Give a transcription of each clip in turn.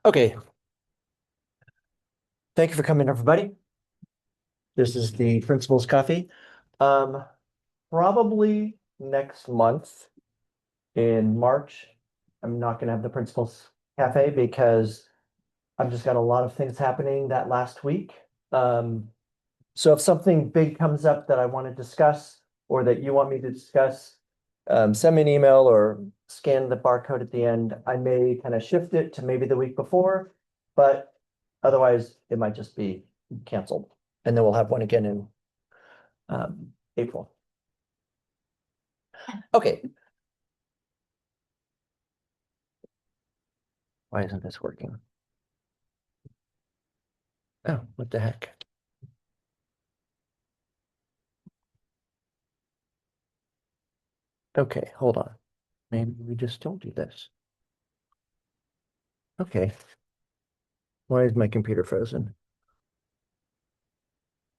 Okay. Thank you for coming, everybody. This is the principal's coffee. Um, Probably next month in March, I'm not gonna have the principal's cafe because I've just got a lot of things happening that last week. So if something big comes up that I want to discuss or that you want me to discuss, send me an email or scan the barcode at the end. I may kind of shift it to maybe the week before, but otherwise it might just be canceled. And then we'll have one again in April. Okay. Why isn't this working? Oh, what the heck? Okay, hold on. Maybe we just don't do this. Okay. Why is my computer frozen?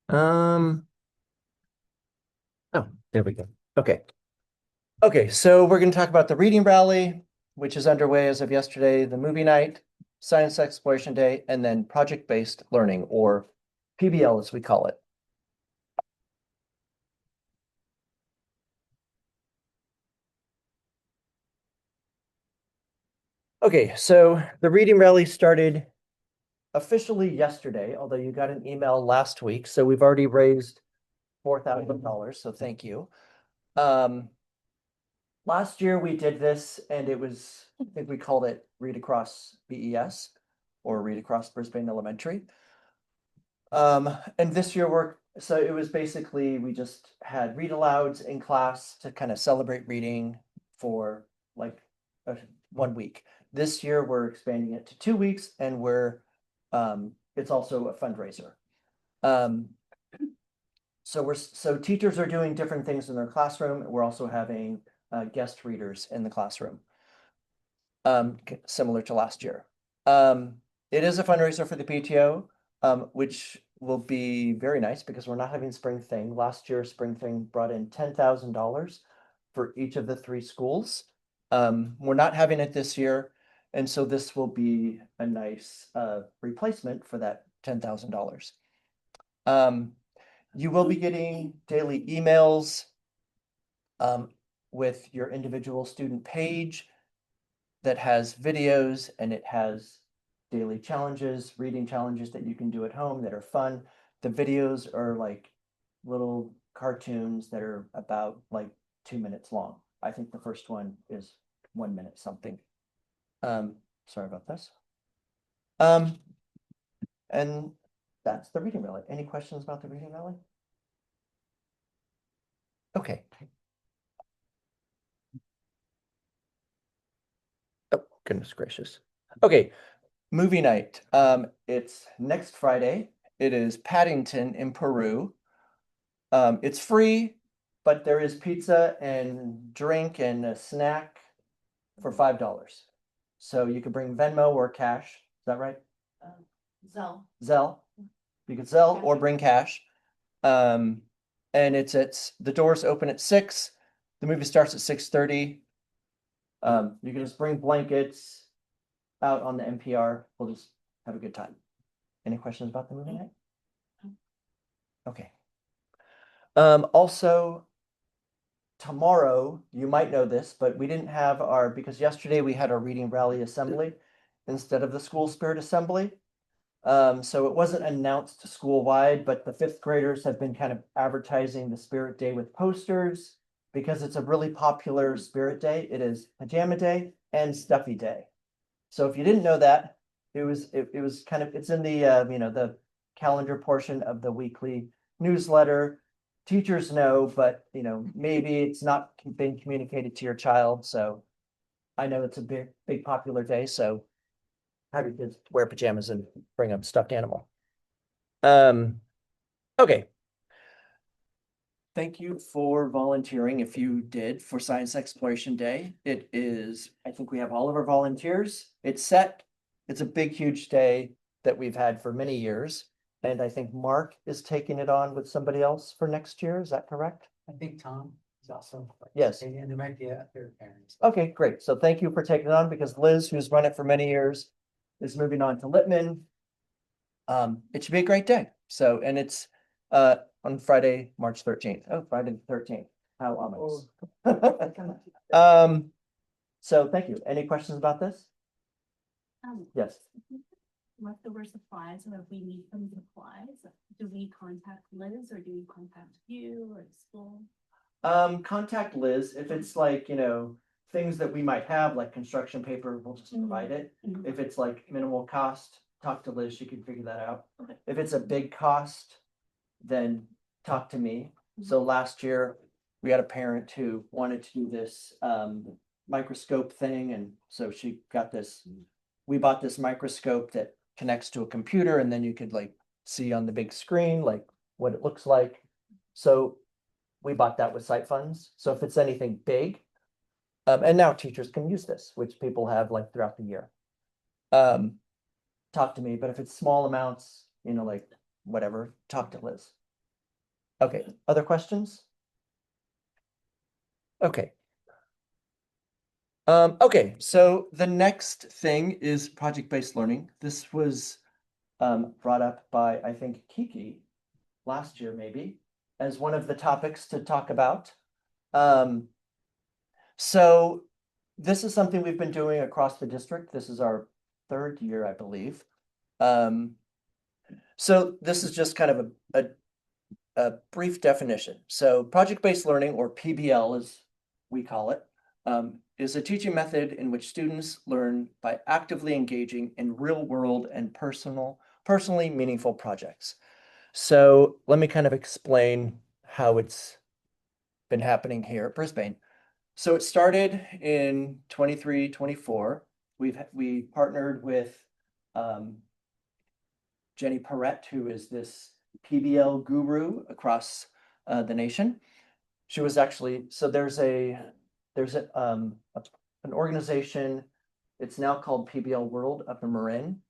Um, oh, there we go. Okay. Okay, so we're going to talk about the reading rally, which is underway as of yesterday, the movie night, science exploration day, and then project-based learning, or PBL as we call it. Okay, so the reading rally started officially yesterday, although you got an email last week, so we've already raised $4,000, so thank you. Last year we did this and it was, I think we called it Read Across BES or Read Across Brisbane Elementary. And this year so it was basically, we just had read alouds in class to kind of celebrate reading for like 1 week. This year we're expanding it to 2 weeks and it's also a fundraiser. So teachers are doing different things in their classroom. We're also having guest readers in the classroom, similar to last year. It is a fundraiser for the PTO, which will be very nice because we're not having Spring Thing. Last year, Spring Thing brought in $10,000 for each of the 3 schools. We're not having it this year, and so this will be a nice replacement for that $10,000. You will be getting daily emails with your individual student page that has videos and it has daily challenges, reading challenges that you can do at home that are fun. The videos are like little cartoons that are about like 2 minutes long. I think the first one is 1 minute something. Sorry about this. And that's the reading rally. Any questions about the reading rally? Okay. Oh, goodness gracious. Okay, movie night. It's next Friday. It is Paddington in Peru. It's free, but there is pizza and drink and a snack for $5. So you could bring Venmo or cash. Is that right? Zell. Zelle. You could Zelle or bring cash. And the doors open at 6. The movie starts at 6:30. You can just bring blankets out on the NPR. We'll just have a good time. Any questions about the movie night? Okay. Also, tomorrow, you might know this, but we didn't have because yesterday we had our reading rally assembly instead of the school spirit assembly. So it wasn't announced school-wide, but the 5th graders have been kind of advertising the Spirit Day with posters because it's a really popular Spirit Day. It is Pajama Day and Stuffy Day. So if you didn't know that, it was kind of, it's in the the calendar portion of the weekly newsletter. Teachers know, but maybe it's not been communicated to your child. So I know it's a big popular day. So have your kids wear pajamas and bring a stuffed animal. Okay. Thank you for volunteering if you did for Science Exploration Day. It is, I think we have all of our volunteers. It's set. It's a big, huge day that we've had for many years. And I think Mark is taking it on with somebody else for next year. Is that correct? I think Tom is also. Yes. And there might be other parents. Okay, great. So thank you for taking it on because Liz, who's run it for many years, is moving on to Littman. It should be a great day. So, and it's on Friday, March 13th. Oh, Friday the 13th. How ominous. So thank you. Any questions about this? Yes. Leftover supplies, or if we need some supplies, do we contact Liz or do we contact you or the school? Contact Liz if it's like, things that we might have, like construction paper, we'll just provide it. Mhm. If it's like minimal cost, talk to Liz, she can figure that out. Okay. If it's a big cost, then talk to me. So last year, we had a parent who wanted to do this microscope thing, and so she got this. We bought this microscope that connects to a computer, and then you could like see on the big screen like what it looks like. So we bought that with site funds. So if it's anything big, and now teachers can use this, which people have like throughout the year. Talk to me, but if it's small amounts, like whatever, talk to Liz. Okay, other questions? Okay. Okay, so the next thing is project-based learning. This was brought up by, I think, Kiki last year, maybe, as one of the topics to talk about. So this is something we've been doing across the district. This is our third year, I believe. So this is just kind of a brief definition. So project-based learning, or PBL as we call it, is a teaching method in which students learn by actively engaging in real-world and personally meaningful projects. So let me kind of explain how it's been happening here at Brisbane. So it started in 23, 24. We partnered with Jenny Perrette, who is this PBL guru across the nation. She was actually, so there's an organization, it's now called PBL World up in Marin.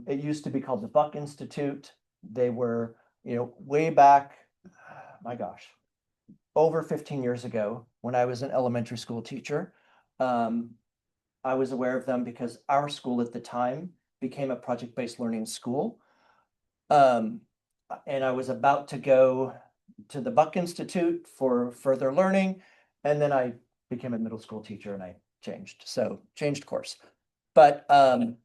It used to be called the Buck Institute. They were, way back, my gosh, over 15 years ago when I was an elementary school teacher. I was aware of them because our school at the time became a project-based learning school. And I was about to go to the Buck Institute for further learning. And then I became a middle school teacher and I changed course. But the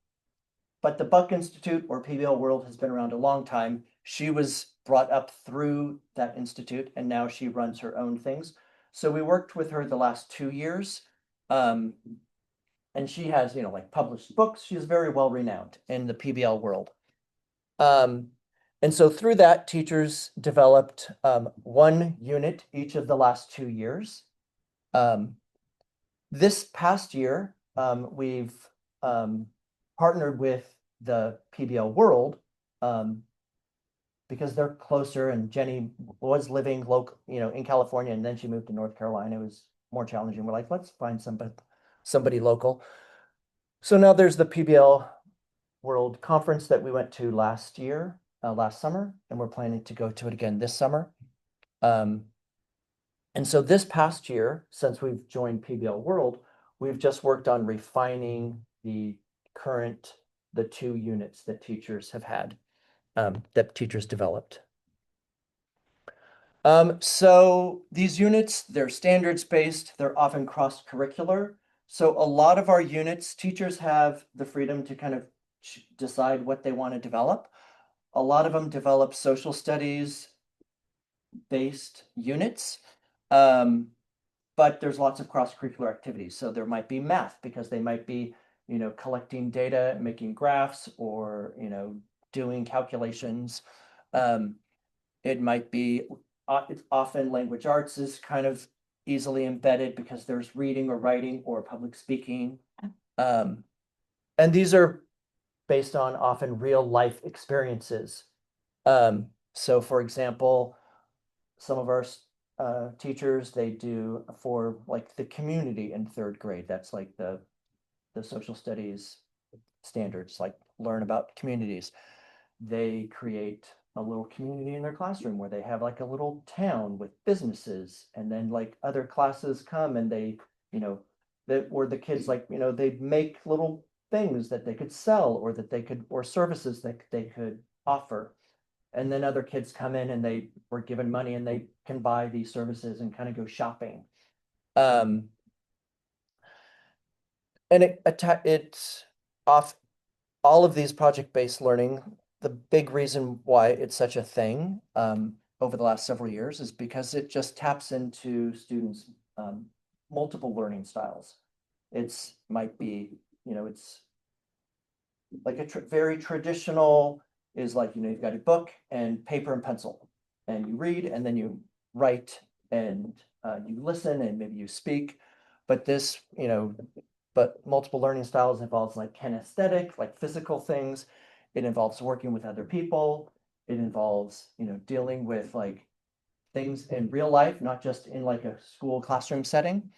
Buck Institute, or PBL World, has been around a long time. She was brought up through that institute and now she runs her own things. So we worked with her the last 2 years. And she has, like published books. She's very well renowned in the PBL world. And so through that, teachers developed one unit each of the last 2 years. This past year, we've partnered with the PBL World because they're closer, and Jenny was living local, in California, and then she moved to North Carolina. It was more challenging. We're like, let's find somebody local. So now there's the PBL World Conference that we went to last summer, and we're planning to go to it again this summer. And so this past year, since we've joined PBL World, we've just worked on refining the 2 units that teachers have had, that teachers developed. So these units, they're standards-based, they're often cross-curricular. So a lot of our units, teachers have the freedom to kind of decide what they want to develop. A lot of them develop social studies based units. But there's lots of cross-curricular activities. So there might be math because they might be, collecting data, making graphs, or, doing calculations. It might be, it's often language arts is kind of easily embedded because there's reading or writing or public speaking. And these are based on often real life experiences. So for example, some of our teachers, they do for like the community in 3rd grade. That's like the social studies standards, like learn about communities. They create a little community in their classroom where they have like a little town with businesses, and then like other classes come and they, that were the kids like, they'd make little things that they could sell or that they could, or services that they could offer. And then other kids come in and they were given money and they can buy these services and kind of go shopping. And it's off all of these project-based learning. The big reason why it's such a thing over the last several years is because it just taps into students' multiple learning styles. It's might be, it's like a very traditional is like, you've got a book and paper and pencil, and you read and then you write and you listen and maybe you speak. But this, but multiple learning styles involves like kinesthetic, like physical things. It involves working with other people. It involves, dealing with like things in real life, not just in like a school classroom setting.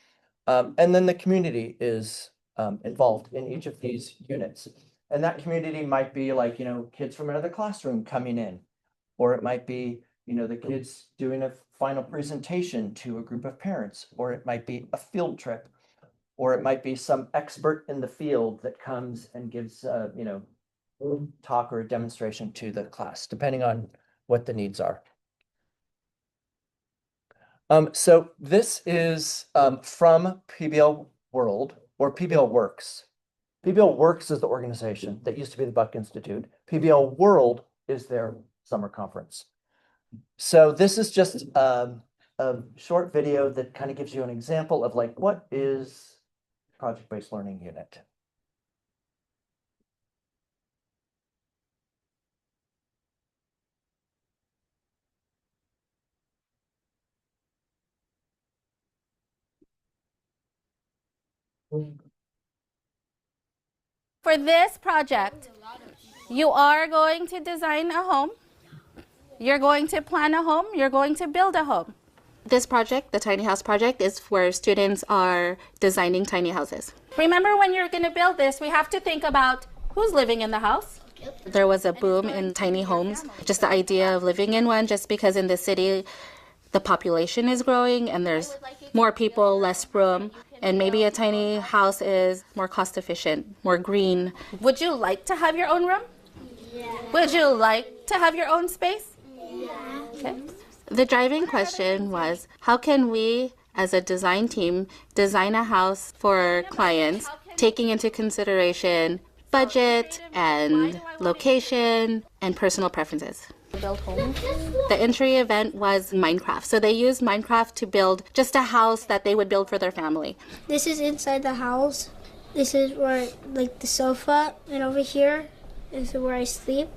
And then the community is involved in each of these units. And that community might be like, kids from another classroom coming in, or it might be, the kids doing a final presentation to a group of parents, or it might be a field trip, or it might be some expert in the field that comes and gives, talk or a demonstration to the class, depending on what the needs are. So this is from PBL World or PBL Works. PBL Works is the organization that used to be the Buck Institute. PBL World is their summer conference. So this is just a short video that kind of gives you an example of like, what is project-based learning unit? For this project, you are going to design a home, you're going to plan a home, you're going to build a home. This project, the tiny house project, is where students are designing tiny houses. Remember, when you're going to build this, we have to think about who's living in the house. There was a boom in tiny homes, just the idea of living in one, just because in the city the population is growing and there's more people, less room. And maybe a tiny house is more cost efficient, more green. Would you like to have your own room? Yeah. Would you like to have your own space? Yeah. Okay. The driving question was, how can we, as a design team, design a house for clients, taking into consideration budget and location and personal preferences? Build homes. The entry event was Minecraft. So they used Minecraft to build just a house that they would build for their family. This is inside the house. This is where, like, the sofa, and over here is where I sleep.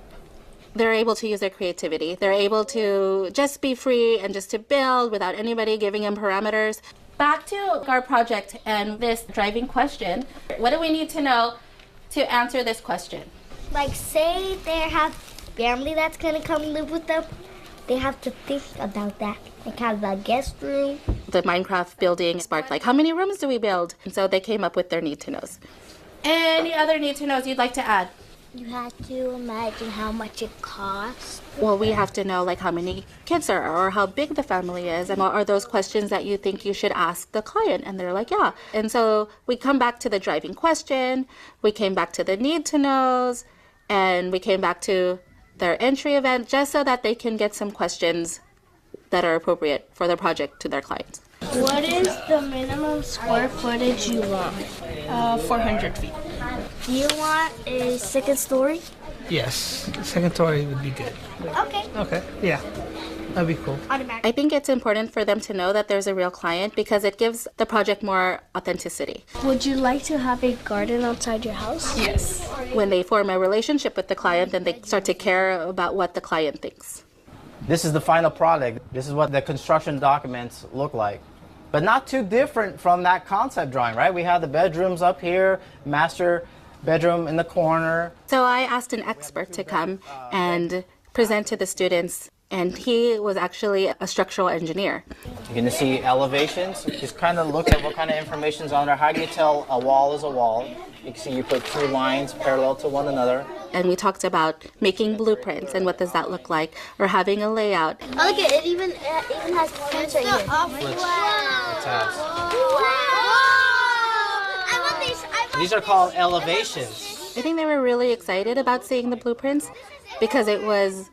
They're able to use their creativity. They're able to just be free and just to build without anybody giving them parameters. Back to our project and this driving question. What do we need to know to answer this question? Like, say they have family that's gonna come live with them, they have to think about that. Like, have a guest room. The Minecraft building sparked like, how many rooms do we build? And so they came up with their need to knows. Any other need to knows you'd like to add? You have to imagine how much it costs. Well, we have to know like how many kids there are or how big the family is, and what are those questions that you think you should ask the client? And they're like, yeah. And so we come back to the driving question, we came back to the need to knows, and we came back to their entry event just so that they can get some questions that are appropriate for their project to their clients. What is the minimum square footage you want? 400 feet. Do you want a second story? Yes, second story would be good. Okay. Okay, yeah, that'd be cool. I think it's important for them to know that there's a real client because it gives the project more authenticity. Would you like to have a garden outside your house? Yes. When they form a relationship with the client, then they start to care about what the client thinks. This is the final product. This is what the construction documents look like. But not too different from that concept drawing, right? We have the bedrooms up here, master bedroom in the corner. So I asked an expert to come and present to the students, and he was actually a structural engineer. You're going to see elevations. Just kind of look at what kind of information is on there. How do you tell a wall is a wall? You can see you put two lines parallel to one another. And we talked about making blueprints and what does that look like, or having a layout. Oh, look, it even has plants right here. Let's These are called elevations. I think they were really excited about seeing the blueprints because it was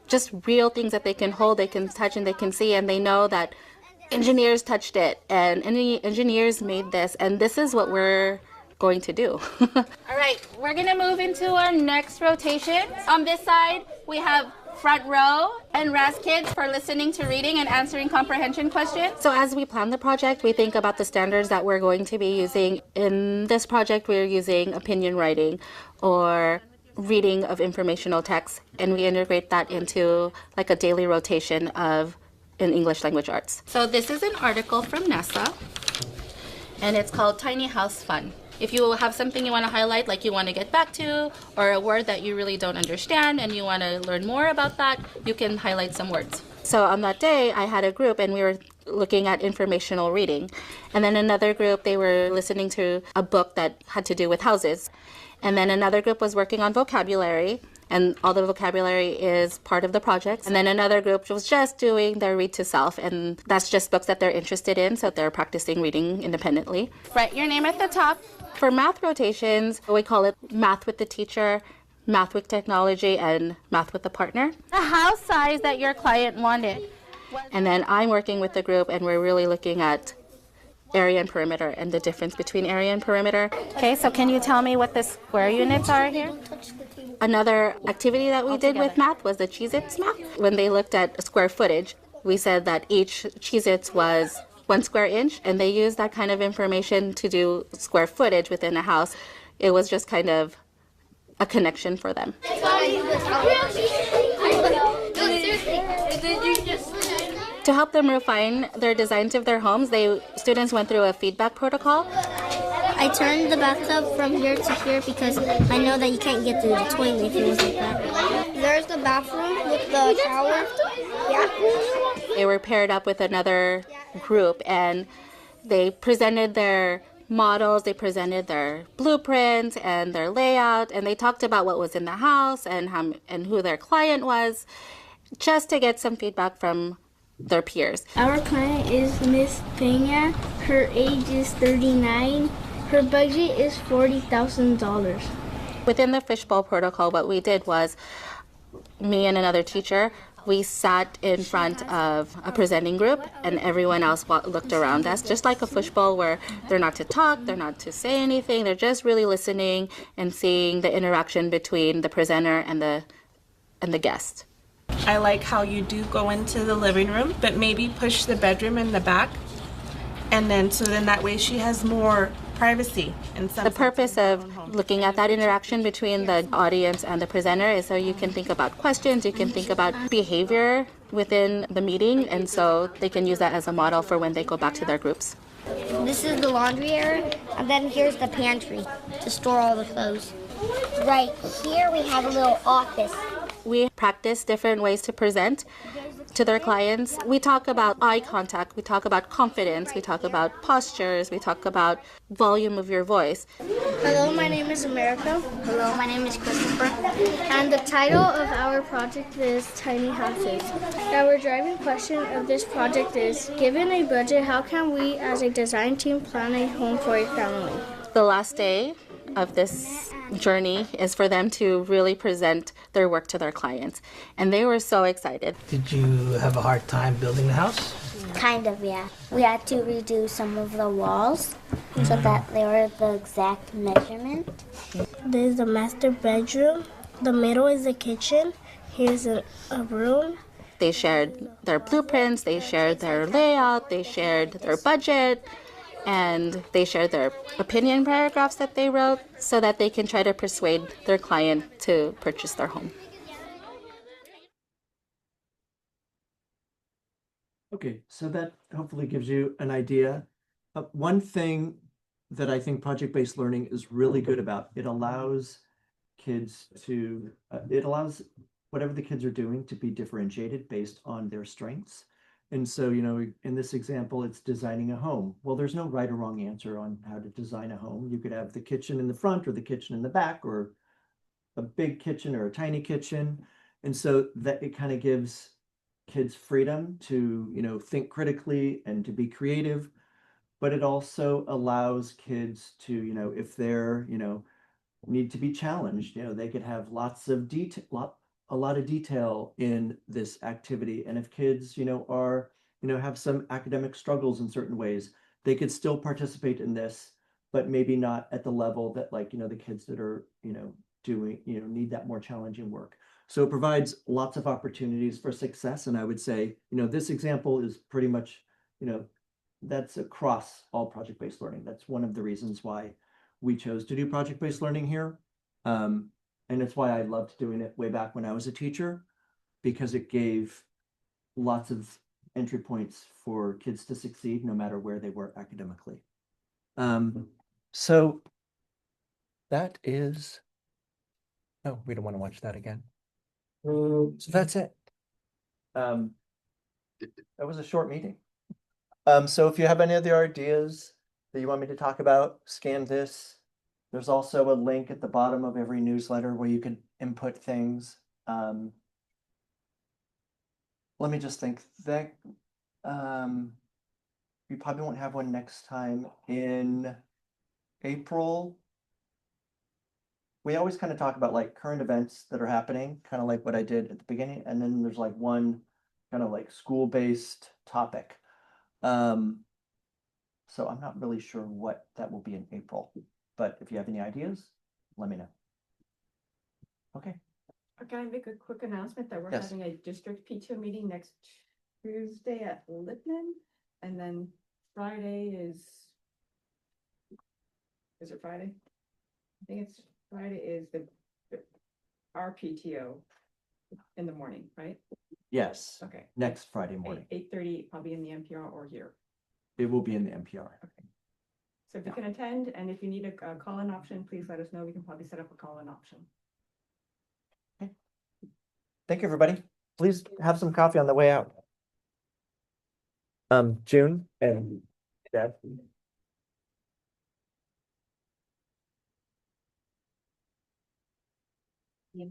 just real things that they can hold, they can touch, and they can see, and they know that engineers touched it and any engineers made this, and this is what we're going to do. All right, we're gonna move into our next rotation. On this side, we have front row and RAS kids for listening to reading and answering comprehension questions. So as we plan the project, we think about the standards that we're going to be using. In this project, we're using opinion writing or reading of informational text, and we integrate that into like a daily rotation in English language arts. So this is an article from NASA, and it's called Tiny House Fun. If you have something you want to highlight, like you want to get back to, or a word that you really don't understand and you want to learn more about that, you can highlight some words. So on that day, I had a group and we were looking at informational reading. And then another group, they were listening to a book that had to do with houses. And then another group was working on vocabulary, and all the vocabulary is part of the project. And then another group was just doing their read to self, and that's just books that they're interested in, so they're practicing reading independently. Write your name at the top. For math rotations, we call it math with the teacher, math with technology, and math with a partner. The house size that your client wanted. And then I'm working with the group, and we're really looking at area and perimeter and the difference between area and perimeter. Okay, so can you tell me what the square units are here? Another activity that we did with math was the Cheez-Its math. When they looked at square footage, we said that each Cheez-Its was 1 square inch, and they used that kind of information to do square footage within a house. It was just kind of a connection for them. To help them refine their designs of their homes, students went through a feedback protocol. I turned the bathtub from here to here because I know that you can't get to the toilet if it was like that. There's the bathroom with the shower. Yeah. They were paired up with another group, and they presented their models, they presented their blueprints and their layout, and they talked about what was in the house and who their client was, just to get some feedback from their peers. Our client is Miss Pena. Her age is 39. Her budget is $40,000. Within the fishbowl protocol, what we did was, me and another teacher, we sat in front of a presenting group, and everyone else looked around us, just like a fishbowl where they're not to talk, they're not to say anything, they're just really listening and seeing the interaction between the presenter and the guest. I like how you do go into the living room, but maybe push the bedroom in the back, and then that way she has more privacy. The purpose of looking at that interaction between the audience and the presenter is so you can think about questions, you can think about behavior within the meeting, and so they can use that as a model for when they go back to their groups. This is the laundry area, and then here's the pantry to store all the clothes. Right here we have a little office. We practice different ways to present to their clients. We talk about eye contact, we talk about confidence, we talk about postures, we talk about volume of your voice. Hello, my name is America. Hello, my name is Christopher. And the title of our project is Tiny Houses. Our driving question of this project is, given a budget, how can we as a design team plan a home for a family? The last day of this journey is for them to really present their work to their clients. And they were so excited. Did you have a hard time building the house? Kind of, yeah. We had to redo some of the walls so that they were the exact measurement. This is the master bedroom. The middle is the kitchen. Here's a room. They shared their blueprints, they shared their layout, they shared their budget, and they shared their opinion paragraphs that they wrote so that they can try to persuade their client to purchase their home. Okay, so that hopefully gives you an idea. One thing that I think project-based learning is really good about, it allows kids to, it allows whatever the kids are doing to be differentiated based on their strengths. And so, you know, in this example, it's designing a home. Well, there's no right or wrong answer on how to design a home. You could have the kitchen in the front or the kitchen in the back, or a big kitchen or a tiny kitchen. And so that it kind of gives kids freedom to, you know, think critically and to be creative. but it also allows kids to, if they're, need to be challenged, they could have lots of detail, a lot of detail in this activity. And if kids, are, have some academic struggles in certain ways, they could still participate in this, but maybe not at the level that like, the kids that are, doing, need that more challenging work. So it provides lots of opportunities for success. And I would say, this example is pretty much, that's across all project-based learning. That's one of the reasons why we chose to do project-based learning here. And it's why I loved doing it way back when I was a teacher, because it gave lots of entry points for kids to succeed no matter where they were academically. So that is, no, we don't want to watch that again. So that's it. That was a short meeting. So if you have any other ideas that you want me to talk about, scan this. There's also a link at the bottom of every newsletter where you can input things. Let me just think that we probably won't have one next time in April. We always kind of talk about like current events that are happening, kind of like what I did at the beginning. And then there's like one kind of like school-based topic. So I'm not really sure what that will be in April, but if you have any ideas, let me know. Okay. Can I make a quick announcement that we're Yes. having a district PTO meeting next Tuesday at Lippman? And then Friday is it Friday? I think it's Friday is our PTO in the morning, right? Yes, Okay. next Friday morning. 8:30, probably in the NPR or here. It will be in the NPR. Okay. So if you can attend, and if you need a call-in option, please let us know. We can probably set up a call-in option. Thank you, everybody. Please have some coffee on the way out. June and Deb.